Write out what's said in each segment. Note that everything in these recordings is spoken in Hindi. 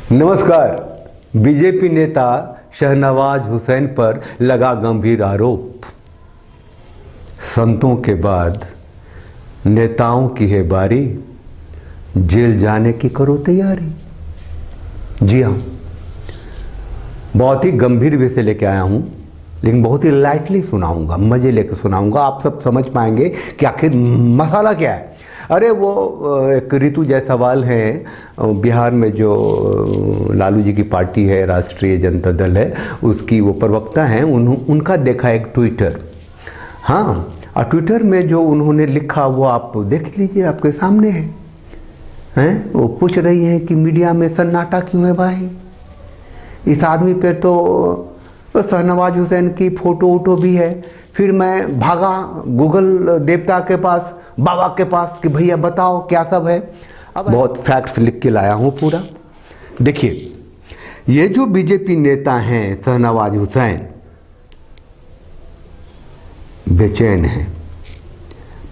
नमस्कार। बीजेपी नेता शहनवाज हुसैन पर लगा गंभीर आरोप। संतों के बाद नेताओं की है बारी, जेल जाने की करो तैयारी। जी हाँ, बहुत ही गंभीर विषय लेके आया हूं, लेकिन बहुत ही लाइटली सुनाऊंगा, मजे लेके सुनाऊंगा। आप सब समझ पाएंगे कि आखिर मसाला क्या है। अरे वो एक ऋतु जायसवाल है, बिहार में जो लालू जी की पार्टी है, राष्ट्रीय जनता दल है, उसकी वो प्रवक्ता हैं। उनका देखा एक ट्विटर। हाँ, और ट्विटर में जो उन्होंने लिखा वो आप देख लीजिए, आपके सामने है। वो पूछ रही हैं कि मीडिया में सन्नाटा क्यों है भाई। इस आदमी पे तो शहनवाज हुसैन की फोटो वोटो भी है। फिर मैं भागा गूगल देवता के पास, बाबा के पास कि भैया बताओ क्या सब है। अब बहुत फैक्ट्स लिख के लाया हूं पूरा। देखिए, ये जो बीजेपी नेता हैं शहनवाज हुसैन, बेचैन है।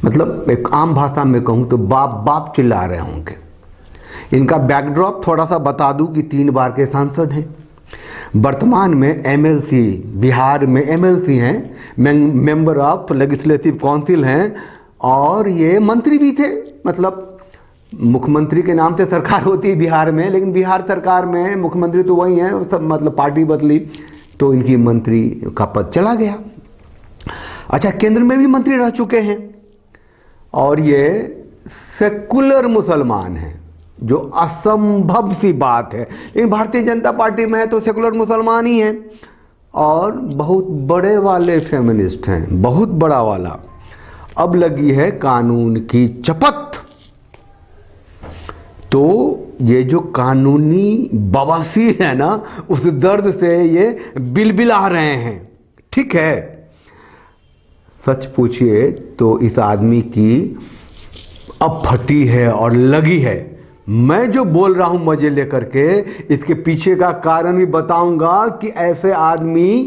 मतलब एक आम भाषा में कहूं तो बाप बाप चिल्ला रहे होंगे। इनका बैकड्रॉप थोड़ा सा बता दूं कि 3 बार के सांसद हैं। वर्तमान में एमएलसी, बिहार में एमएलसी हैं, मेंबर ऑफ लेजिस्लेटिव काउंसिल हैं, और ये मंत्री भी थे। मतलब मुख्यमंत्री के नाम से सरकार होती है बिहार में, लेकिन बिहार सरकार में मुख्यमंत्री तो वही हैं, सब मतलब पार्टी बदली तो इनकी मंत्री का पद चला गया। अच्छा, केंद्र में भी मंत्री रह चुके हैं, और ये सेकुलर मुसलमान हैं, जो असंभव सी बात है। लेकिन भारतीय जनता पार्टी में है तो सेकुलर मुसलमान ही हैं, और बहुत बड़े वाले फेमिनिस्ट हैं, बहुत बड़ा वाला। अब लगी है कानून की चपत। तो ये जो कानूनी बवासीर है ना, उस दर्द से ये बिलबिला रहे हैं। ठीक है, सच पूछिए तो इस आदमी की अब फटी है और लगी है। मैं जो बोल रहा हूं मजे लेकर के, इसके पीछे का कारण भी बताऊंगा कि ऐसे आदमी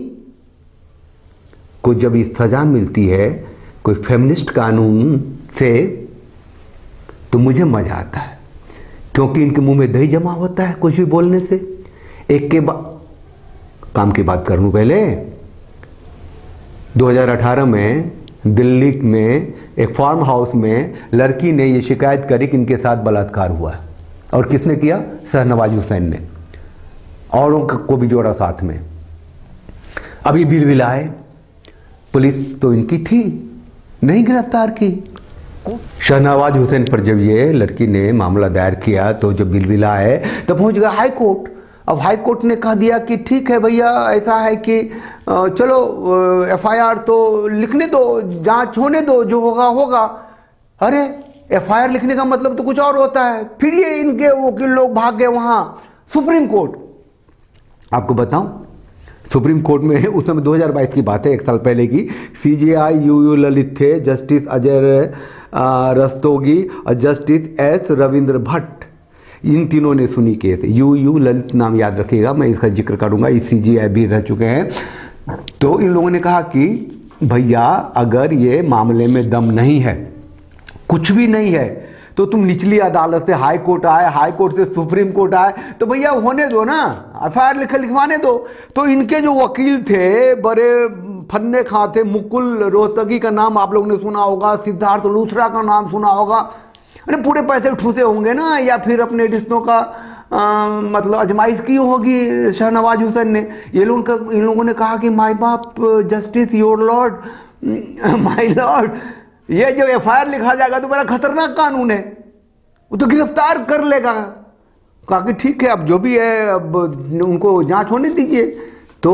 को जब इस सजा मिलती है कोई फेमिनिस्ट कानून से, तो मुझे मजा आता है, क्योंकि इनके मुंह में दही जमा होता है कुछ भी बोलने से। एक के काम की बात कर लूं पहले। 2018 में दिल्ली में एक फार्म हाउस में लड़की ने यह शिकायत करी कि इनके साथ बलात्कार हुआ है। और किसने किया? शहनवाज हुसैन ने, औरों को भी जोड़ा साथ में। अभी बिलबिलाए, पुलिस तो इनकी थी, नहीं गिरफ्तार की। शहनवाज हुसैन पर जब ये लड़की ने मामला दायर किया तो जब बिलबिलाए तो पहुंच गया हाई कोर्ट। अब हाई कोर्ट ने कह दिया कि ठीक है भैया, ऐसा है कि चलो एफआईआर तो लिखने दो, जांच होने दो, जो होगा होगा। अरे एफआईआर लिखने का मतलब तो कुछ और होता है। फिर ये इनके वकील लोग भाग गए वहां सुप्रीम कोर्ट। आपको बताऊं, सुप्रीम कोर्ट में उस समय 2022 की बात है, 1 साल पहले की। सीजेआई यूयू ललित थे, जस्टिस अजय रस्तोगी और जस्टिस एस रविंद्र भट्ट, इन तीनों ने सुनी केस। यूयू ललित नाम याद रखिएगा, मैं इसका जिक्र करूंगा। इस सीजेआई भी रह चुके हैं। तो इन लोगों ने कहा कि भैया, अगर ये मामले में दम नहीं है, कुछ भी नहीं है, तो तुम निचली अदालत से हाई कोर्ट आए, हाई कोर्ट से सुप्रीम कोर्ट आए, तो भैया होने दो ना, एफआईआर लिखवाने दो। तो इनके जो वकील थे, बड़े फन्ने खां थे। मुकुल रोहतगी का नाम आप लोगों ने सुना होगा, सिद्धार्थ लूथरा का नाम सुना होगा। अरे पूरे पैसे ठूसे होंगे ना, या फिर अपने रिश्तों का मतलब अजमाइश की होगी शहनवाज हुसैन ने। इन लोगों ने कहा कि माय बाप, justice your Lord, my Lord, ये जो एफआईआर लिखा जाएगा तो बड़ा खतरनाक कानून है, वो तो गिरफ्तार कर लेगा। कहा कि ठीक है, अब जो भी है, अब उनको जांच होने दीजिए। तो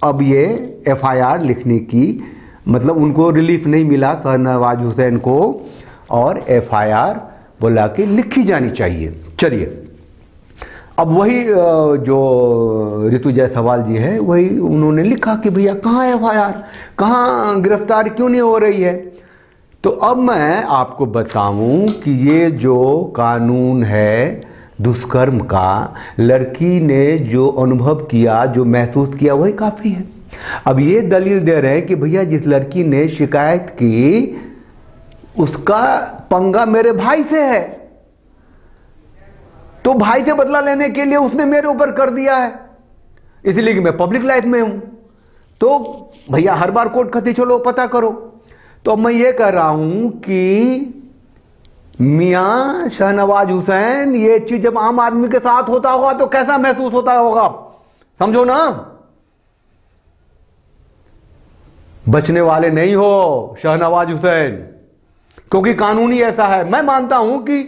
अब ये एफआईआर लिखने की मतलब उनको रिलीफ नहीं मिला शहनवाज हुसैन को, और एफआईआर बोला कि लिखी जानी चाहिए। चलिए, अब वही जो ऋतु जायसवाल जी है, वही उन्होंने लिखा कि भैया कहाँ एफआईआर, कहाँ गिरफ्तार क्यों नहीं हो रही है। तो अब मैं आपको बताऊं कि ये जो कानून है दुष्कर्म का, लड़की ने जो अनुभव किया, जो महसूस किया, वही काफी है। अब ये दलील दे रहे हैं कि भैया जिस लड़की ने शिकायत की, उसका पंगा मेरे भाई से है। तो भाई से बदला लेने के लिए उसने मेरे ऊपर कर दिया है, इसलिए कि मैं पब्लिक लाइफ में हूं। तो भैया हर बार कोर्ट खती चलो पता करो। तो मैं ये कह रहा हूं कि मियां शाहनवाज हुसैन, ये चीज जब आम आदमी के साथ होता होगा तो कैसा महसूस होता होगा, समझो ना। बचने वाले नहीं हो शाहनवाज हुसैन, क्योंकि कानूनी ऐसा है। मैं मानता हूं कि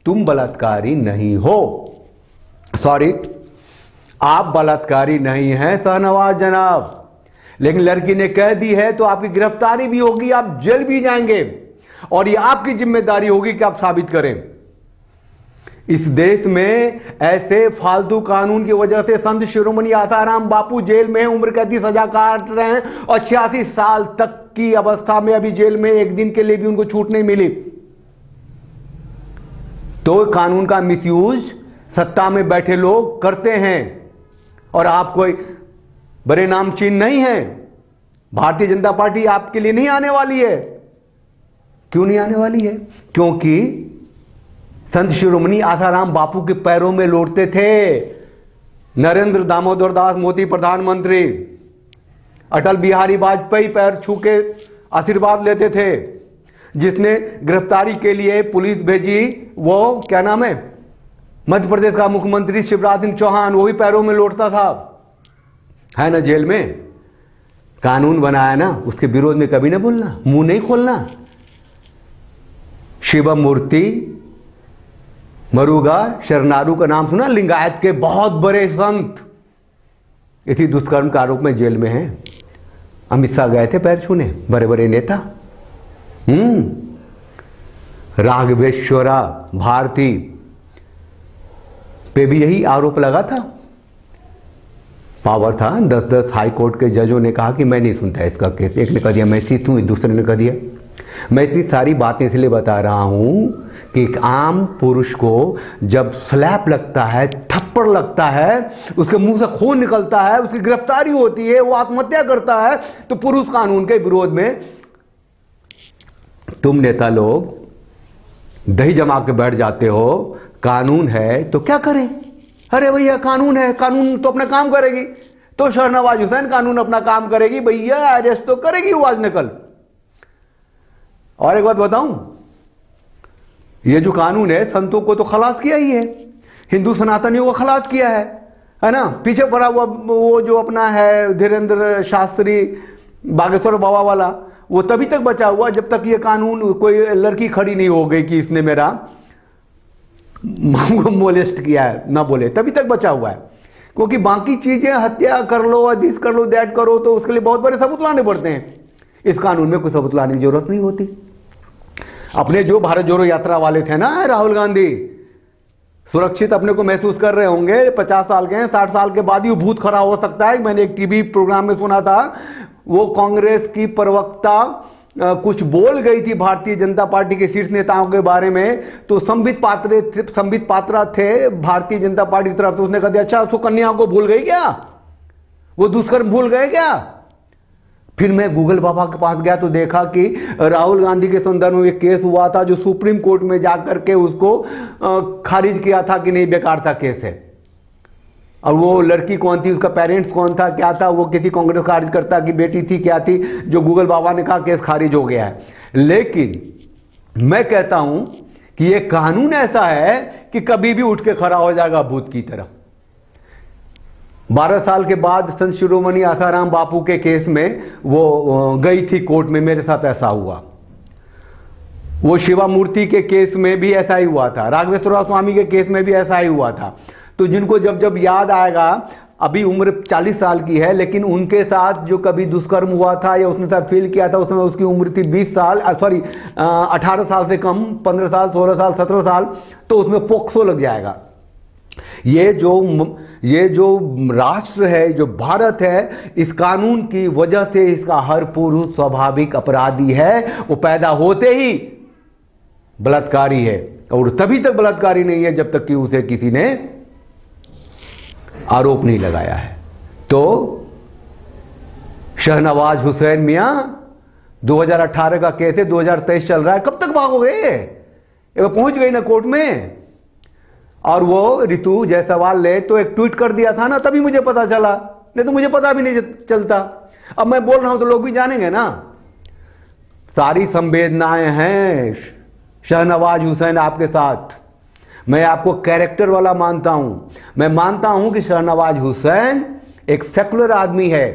तुम बलात्कारी नहीं हो, सॉरी आप बलात्कारी नहीं हैं शाहनवाज जनाब, लेकिन लड़की ने कह दी है तो आपकी गिरफ्तारी भी होगी, आप जेल भी जाएंगे, और ये आपकी जिम्मेदारी होगी कि आप साबित करें। इस देश में ऐसे फालतू कानून की वजह से संत शिरोमणि आसाराम बापू जेल में उम्र कैद की सजा काट रहे हैं, और 86 साल तक की अवस्था में अभी जेल में एक दिन के लिए भी उनको छूट नहीं मिली। तो कानून का मिसयूज सत्ता में बैठे लोग करते हैं, और आप कोई बड़े नामचीन नहीं है। भारतीय जनता पार्टी आपके लिए नहीं आने वाली है। क्यों नहीं आने वाली है? क्योंकि संत शिरोमणि आसाराम बापू के पैरों में लौटते थे। नरेंद्र दामोदर दास मोदी प्रधानमंत्री, अटल बिहारी वाजपेयी पैर छू के आशीर्वाद लेते थे। जिसने गिरफ्तारी के लिए पुलिस भेजी, वो क्या नाम है, मध्य प्रदेश का मुख्यमंत्री शिवराज सिंह चौहान, वो भी पैरों में लौटता था, है ना, जेल में। कानून बनाया ना, उसके विरोध में कभी ना बोलना, मुंह नहीं खोलना। शिवम मूर्ति मरुगा शरनारू का नाम सुना, लिंगायत के बहुत बड़े संत, इसी दुष्कर्म के आरोप में जेल में हैं। अमित शाह गए थे पैर छूने, बड़े बड़े नेता। राघवेश्वरा भारती पे भी यही आरोप लगा था। पावर था, 10-10 हाई कोर्ट के जजों ने कहा कि मैं नहीं सुनता इसका केस। एक ने कह दिया मैं चीत हूं, दूसरे ने कह दिया। मैं इतनी सारी बातें इसलिए बता रहा हूं कि एक आम पुरुष को जब स्लैप लगता है, थप्पड़ लगता है, उसके मुंह से खून निकलता है, उसकी गिरफ्तारी होती है, वो आत्महत्या करता है, तो पुरुष कानून के विरोध में तुम नेता लोग दही जमा के बैठ जाते हो। कानून है तो क्या करें? अरे भैया कानून है, कानून तो अपना काम करेगी। तो शाहनवाज हुसैन कानून अपना काम करेगी भैया, अरेस्ट तो करेगी वो आज न कल। और एक बात बताऊं, ये जो कानून है संतों को तो खलास किया ही है, हिंदू सनातनियों को खलास किया है ना। पीछे पड़ा हुआ वो जो अपना है धीरेन्द्र शास्त्री बागेश्वर बाबा वाला, वो तभी तक बचा हुआ जब तक ये कानून कोई लड़की खड़ी नहीं हो गई कि इसने मेरा मोलेस्ट किया है, ना बोले, तभी तक बचा हुआ है। क्योंकि बाकी चीजें हत्या कर लो, दिस कर लो, दैट करो, तो उसके लिए बहुत बड़े सबूत लाने पड़ते हैं। इस कानून में कोई सबूत लाने की जरूरत नहीं होती। अपने जो भारत जोड़ो यात्रा वाले थे ना, राहुल गांधी, सुरक्षित अपने को महसूस कर रहे होंगे। 50 साल के हैं, 60 साल के बाद ही भूत खड़ा हो सकता है। मैंने एक टीवी प्रोग्राम में सुना था, वो कांग्रेस की प्रवक्ता कुछ बोल गई थी भारतीय जनता पार्टी के शीर्ष नेताओं के बारे में, तो संबित पात्रा थे भारतीय जनता पार्टी की तरफ से। उसने कहा दिया अच्छा उसको कन्या को भूल गई क्या, वो दुष्कर्म भूल गए क्या? फिर मैं गूगल बाबा के पास गया तो देखा कि राहुल गांधी के संदर्भ में एक केस हुआ था जो सुप्रीम कोर्ट में जाकर के उसको खारिज किया था कि नहीं बेकार था केस है। और वो लड़की कौन थी, उसका पेरेंट्स कौन था, क्या था, वो किसी कांग्रेस कार्यकर्ता की बेटी थी, क्या थी, जो गूगल बाबा ने कहा केस खारिज हो गया है। लेकिन मैं कहता हूं कि ये कानून ऐसा है कि कभी भी उठ के खड़ा हो जाएगा भूत की तरह। 12 साल के बाद संत शिरोमणि आसाराम बापू के केस में वो गई थी कोर्ट में, मेरे साथ ऐसा हुआ। वो शिवा मूर्ति के केस में भी ऐसा ही हुआ था, राघवेश्वर स्वामी के केस में भी ऐसा ही हुआ था। तो जिनको जब जब याद आएगा, अभी उम्र 40 साल की है, लेकिन उनके साथ जो कभी दुष्कर्म हुआ था या उसने साथ फेल किया था, उसमें उसकी उम्र थी 20 साल, सॉरी 18 साल से कम, 15 साल, 16 साल, 17 साल, तो उसमें पोक्सो लग जाएगा। ये जो राष्ट्र है, जो भारत है, इस कानून की वजह से इसका हर पुरुष स्वाभाविक अपराधी है। वो पैदा होते ही बलात्कारी है, और तभी तक बलात्कारी नहीं है जब तक कि उसे किसी ने आरोप नहीं लगाया है। तो शाहनवाज हुसैन मियां 2018 का केस है, 2023 चल रहा है, कब तक भागोगे? पहुंच गई ना कोर्ट में। और वो ऋतु जायसवाल ने तो एक ट्वीट कर दिया था ना, तभी मुझे पता चला, नहीं तो मुझे पता भी नहीं चलता। अब मैं बोल रहा हूं तो लोग भी जानेंगे ना। सारी संवेदनाएं हैं शहनवाज हुसैन आपके साथ। मैं आपको कैरेक्टर वाला मानता हूं। मैं मानता हूं कि शहनवाज हुसैन एक सेकुलर आदमी है,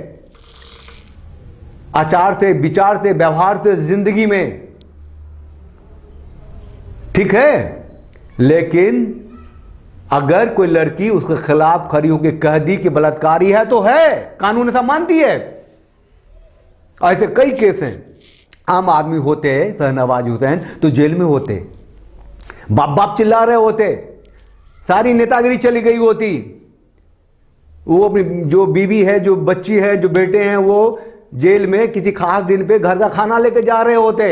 आचार से, विचार से, व्यवहार से, जिंदगी में, ठीक है। लेकिन अगर कोई लड़की उसके खिलाफ खड़ी होकर कह दी कि बलात्कारी है तो है, कानून ऐसा मानती है। ऐसे कई केस हैं। आम आदमी होते शहनवाज हुसैन तो जेल में होते, बाप बाप चिल्ला रहे होते, सारी नेतागिरी चली गई होती, वो अपनी जो बीवी है, जो बच्ची है, जो बेटे हैं, वो जेल में किसी खास दिन पे घर का खाना लेके जा रहे होते।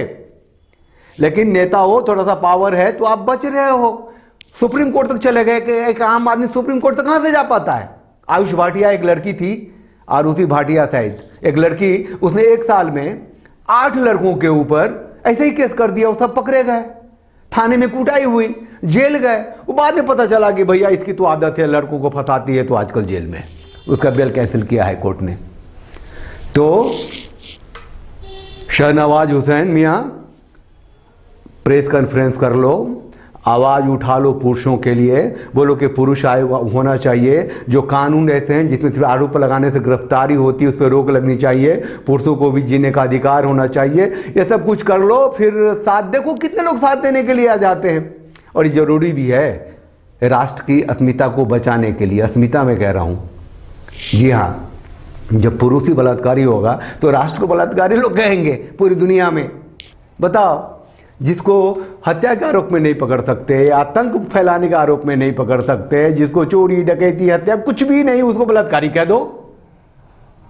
लेकिन नेता हो, थोड़ा सा पावर है तो आप बच रहे हो, सुप्रीम कोर्ट तक चले गए। कि एक आम आदमी सुप्रीम कोर्ट तक कहां से जा पाता है। आयुष भाटिया एक लड़की थी, आरुषि भाटिया शायद, एक लड़की, उसने एक साल में 8 लड़कों के ऊपर ऐसे ही केस कर दिया। वो सब पकड़े गए, थाने में कुटाई हुई, जेल गए। वो बाद में पता चला कि भैया इसकी तो आदत है, लड़कों को फंसाती है, तो आजकल जेल में। उसका बेल कैंसिल किया हाई कोर्ट ने। तो शहनवाज हुसैन मियां, प्रेस कॉन्फ्रेंस कर लो, आवाज उठा लो पुरुषों के लिए, बोलो कि पुरुष आयोग होना चाहिए। जो कानून रहते हैं जिसमें सिर्फ आरोप लगाने से गिरफ्तारी होती है, उस पर रोक लगनी चाहिए। पुरुषों को भी जीने का अधिकार होना चाहिए। ये सब कुछ कर लो, फिर साथ देखो कितने लोग साथ देने के लिए आ जाते हैं। और ये जरूरी भी है राष्ट्र की अस्मिता को बचाने के लिए। अस्मिता मैं कह रहा हूं, जी हाँ, जब पुरुष ही बलात्कारी होगा तो राष्ट्र को बलात्कारी लोग कहेंगे पूरी दुनिया में। बताओ, जिसको हत्या के आरोप में नहीं पकड़ सकते, आतंक फैलाने के आरोप में नहीं पकड़ सकते, जिसको चोरी, डकैती, हत्या कुछ भी नहीं, उसको बलात्कारी कह दो।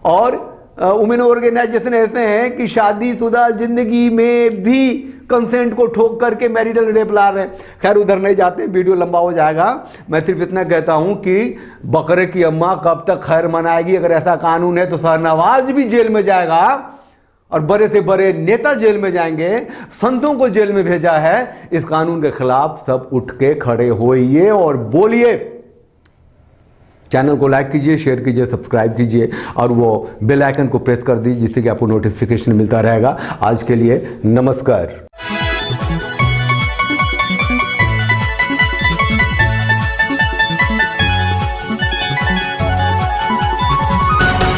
और वुमेन ऑर्गेनाइजेशन ऐसे हैं कि शादीशुदा जिंदगी में भी कंसेंट को ठोक करके मैरिटल रेप ला रहे हैं। खैर उधर नहीं जाते, वीडियो लंबा हो जाएगा। मैं सिर्फ इतना कहता हूं कि बकरे की अम्मा कब तक खैर मनाएगी। अगर ऐसा कानून है तो शहनवाज भी जेल में जाएगा और बड़े से बड़े नेता जेल में जाएंगे, संतों को जेल में भेजा है। इस कानून के खिलाफ सब उठ के खड़े होइए और बोलिए। चैनल को लाइक कीजिए, शेयर कीजिए, सब्सक्राइब कीजिए और वो बेल आइकन को प्रेस कर दीजिए, जिससे कि आपको नोटिफिकेशन मिलता रहेगा। आज के लिए नमस्कार।